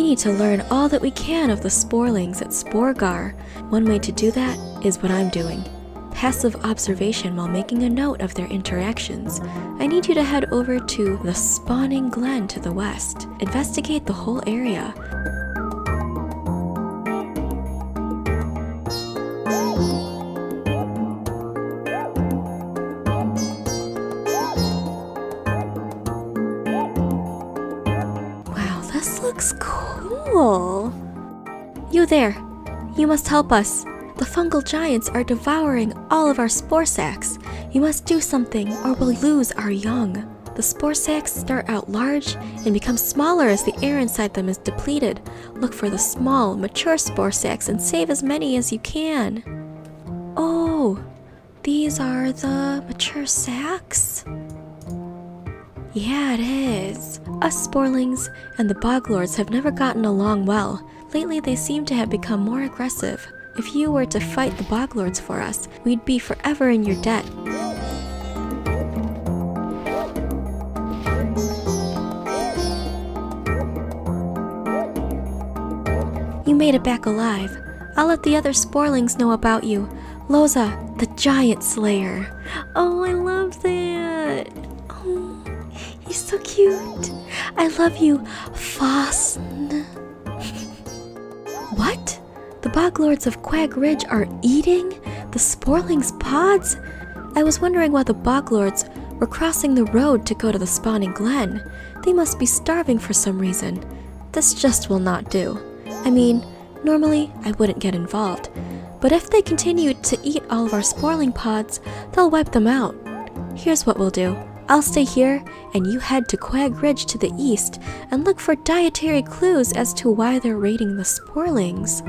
need to learn all that we can of the Sporelings at Sporegar. One way to do that is what I'm doing. Passive observation while making a note of their interactions. I need you to head over to the spawning glen to the west. Investigate the whole area. Wow, this looks cool. You there, you must help us. The fungal giants are devouring all of our spore sacs. You must do something or we'll lose our young. The spore sacs start out large and become smaller as the air inside them is depleted. Look for the small, mature spore sacs and save as many as you can. Oh, these are the mature sacs? Yeah, it is. Us Sporelings and the Boglords have never gotten along well. Lately they seem to have become more aggressive. If you were to fight the Boglords for us, we'd be forever in your debt. You made it back alive. I'll let the other Sporelings know about you. Loza, the Giant Slayer. Oh, I love that. Oh, he's so cute. I love you, Fosn. What? The Boglords of Quag Ridge are eating the Sporelings' pods? I was wondering why the Boglords were crossing the road to go to the spawning glen. They must be starving for some reason. This just will not do. I mean, normally I wouldn't get involved, but if they continue to eat all of our Sporeling pods, they'll wipe them out. Here's what we'll do. I'll stay here, and you head to Quag Ridge to the east and look for dietary clues as to why they're raiding the Sporelings.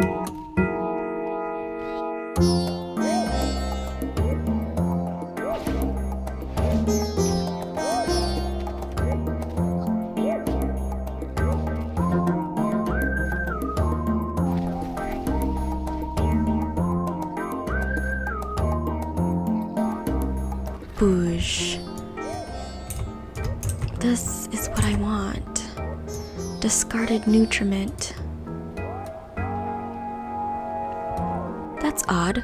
Boosh. This is what I want. Discarded nutriment. That's odd.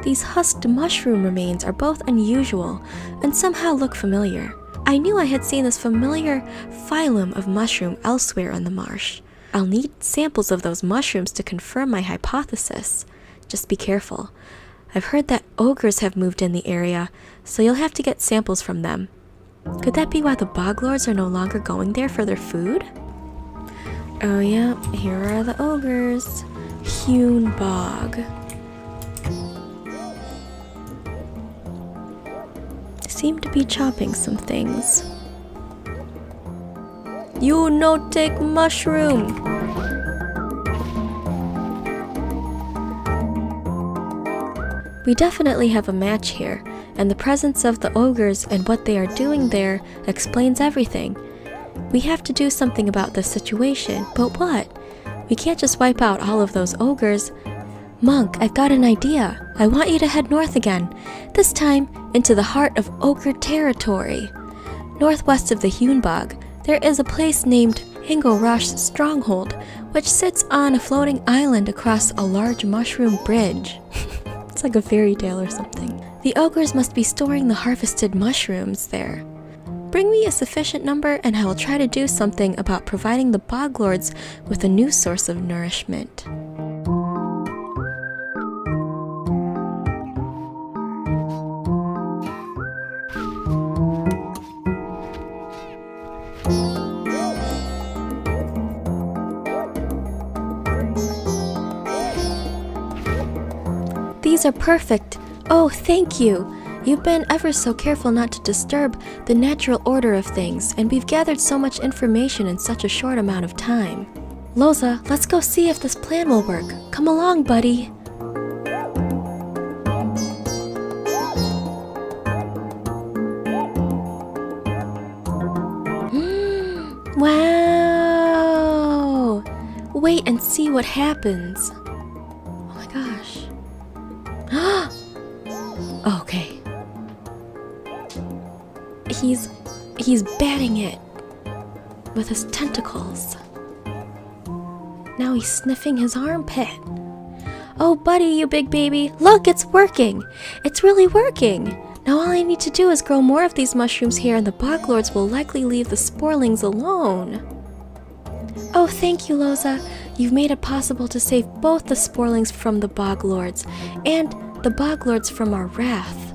These husked mushroom remains are both unusual and somehow look familiar. I knew I had seen this familiar phylum of mushroom elsewhere in the marsh. I'll need samples of those mushrooms to confirm my hypothesis. Just be careful. I've heard that ogres have moved in the area, so you'll have to get samples from them. Could that be why the Boglords are no longer going there for their food? Oh yeah, here are the ogres. Hewn bog. Seem to be chopping some things. You no take mushroom! We definitely have a match here, and the presence of the ogres and what they are doing there explains everything. We have to do something about this situation, but what? We can't just wipe out all of those ogres. Monk, I've got an idea. I want you to head north again, this time into the heart of ogre territory. Northwest of the Hewn Bog, there is a place named Zangarmarsh's Stronghold, which sits on a floating island across a large mushroom bridge. It's like a fairy tale or something. The ogres must be storing the harvested mushrooms there. Bring me a sufficient number and I will try to do something about providing the Boglords with a new source of nourishment. These are perfect. Oh, thank you. You've been ever so careful not to disturb the natural order of things, and we've gathered so much information in such a short amount of time. Loza, let's go see if this plan will work. Come along, buddy. Wow! Wait and see what happens. Oh my gosh. Okay. He's batting it with his tentacles. Now he's sniffing his armpit. Oh, buddy, you big baby. Look, it's working. It's really working. Now all I need to do is grow more of these mushrooms here and the bog lords will likely leave the sporelings alone. Oh, thank you, Loza. You've made it possible to save both the sporelings from the bog lords and the bog lords from our wrath.